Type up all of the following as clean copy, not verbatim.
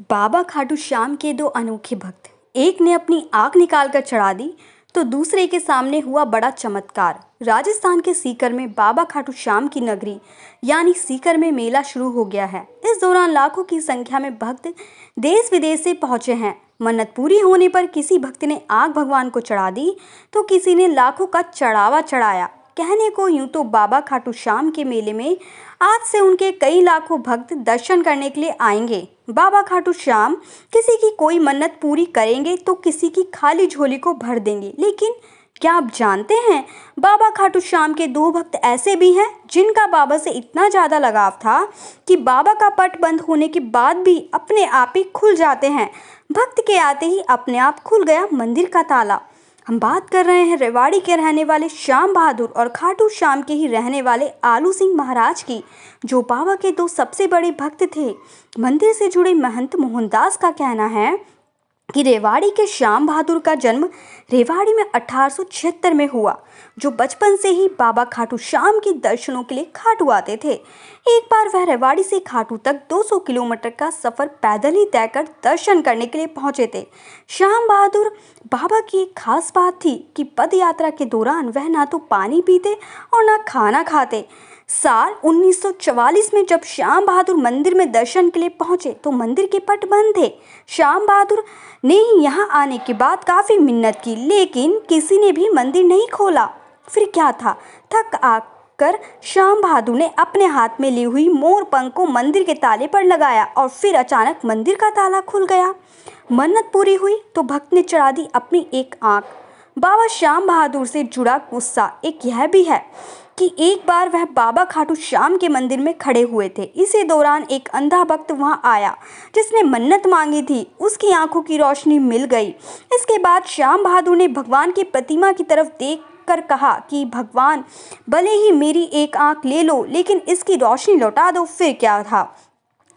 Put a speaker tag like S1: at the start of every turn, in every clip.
S1: बाबा खाटू श्याम के दो अनोखे भक्त। एक ने अपनी आंख निकालकर चढ़ा दी तो दूसरे के सामने हुआ बड़ा चमत्कार। राजस्थान के सीकर में बाबा खाटू श्याम की नगरी यानी सीकर में मेला शुरू हो गया है। इस दौरान लाखों की संख्या में भक्त देश विदेश से पहुंचे हैं। मन्नत पूरी होने पर किसी भक्त ने आंख भगवान को चढ़ा दी तो किसी ने लाखों का चढ़ावा चढ़ाया। कहने को यूं तो बाबा खाटू श्याम के मेले में आज से उनके कई लाखों भक्त दर्शन करने के लिए आएंगे। बाबा खाटू श्याम किसी की कोई मन्नत पूरी करेंगे तो किसी की खाली झोली को भर देंगे। लेकिन क्या आप जानते हैं, बाबा खाटू श्याम के दो भक्त ऐसे भी हैं जिनका बाबा से इतना ज़्यादा लगाव था कि बाबा का पट बंद होने के बाद भी अपने आप ही खुल जाते हैं। भक्त के आते ही अपने आप खुल गया मंदिर का ताला। हम बात कर रहे हैं रेवाड़ी के रहने वाले श्याम बहादुर और खाटू श्याम के ही रहने वाले आलू सिंह महाराज की, जो बाबा के दो सबसे बड़े भक्त थे। मंदिर से जुड़े महंत मोहनदास का कहना है कि रेवाड़ी के श्याम बहादुर का जन्म रेवाड़ी में 1876 में हुआ, जो बचपन से ही बाबा खाटू श्याम के दर्शनों के लिए खाटू आते थे। एक बार वह रेवाड़ी से खाटू तक 200 किलोमीटर का सफ़र पैदल ही तय कर दर्शन करने के लिए पहुंचे थे। श्याम बहादुर बाबा की एक खास बात थी कि पद यात्रा के दौरान वह ना तो पानी पीते और ना खाना खाते। साल 1944 में जब श्याम बहादुर मंदिर में दर्शन के लिए पहुंचे तो मंदिर के पट बंद थे। श्याम बहादुर ने ही यहाँ आने के बाद काफ़ी मिन्नत की, लेकिन किसी ने भी मंदिर नहीं खोला। फिर क्या था, थक आकर श्याम बहादुर ने अपने हाथ में ली हुई मोर पंख को मंदिर के ताले पर लगाया और फिर अचानक मंदिर का ताला खुल गया। मन्नत पूरी हुई तो भक्त ने चढ़ा दी अपनी एक आँख। बाबा श्याम बहादुर से जुड़ा गुस्सा एक यह भी है कि एक बार वह बाबा खाटू श्याम के मंदिर में खड़े हुए थे। इसी दौरान एक अंधा भक्त वहां आया जिसने मन्नत मांगी थी। उसकी आंखों की रोशनी मिल गई। इसके बाद श्याम बहादुर ने भगवान की प्रतिमा की तरफ देख कर कहा कि भगवान, भले ही मेरी एक आंख ले लो लेकिन इसकी रोशनी लौटा दो। फिर क्या था,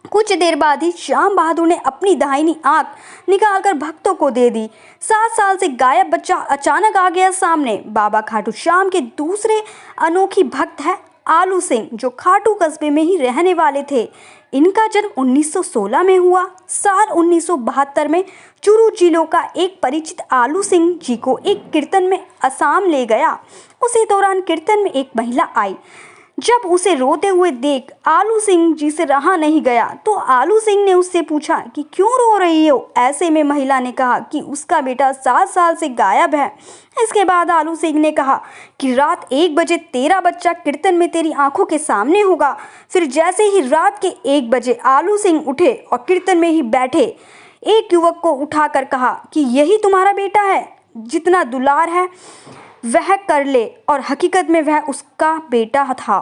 S1: कुछ देर बाद ही श्याम बहादुर ने अपनी दाहिनी आंख निकालकर भक्तों को दे दी। 7 साल से गायब बच्चा अचानक आ गया सामने। बाबा खाटू श्याम के दूसरे अनोखी भक्त है आलू सिंह, जो खाटू कस्बे में ही रहने वाले थे। इनका जन्म 1916 में हुआ। साल 1972 में चूरू जिलों का एक परिचित आलू सिंह जी को एक कीर्तन में असम ले गया। उसी दौरान कीर्तन में एक महिला आई। जब उसे रोते हुए देख आलू सिंह जी से रहा नहीं गया तो आलू सिंह ने उससे पूछा कि क्यों रो रही हो। ऐसे में महिला ने कहा कि उसका बेटा 7 साल से गायब है। इसके बाद आलू सिंह ने कहा कि रात 1 बजे तेरा बच्चा कीर्तन में तेरी आंखों के सामने होगा। फिर जैसे ही रात के 1 बजे आलू सिंह उठे और कीर्तन में ही बैठे एक युवक को उठाकर कहा कि यही तुम्हारा बेटा है, जितना दुलार है वह कर ले। और हकीकत में वह उसका बेटा था।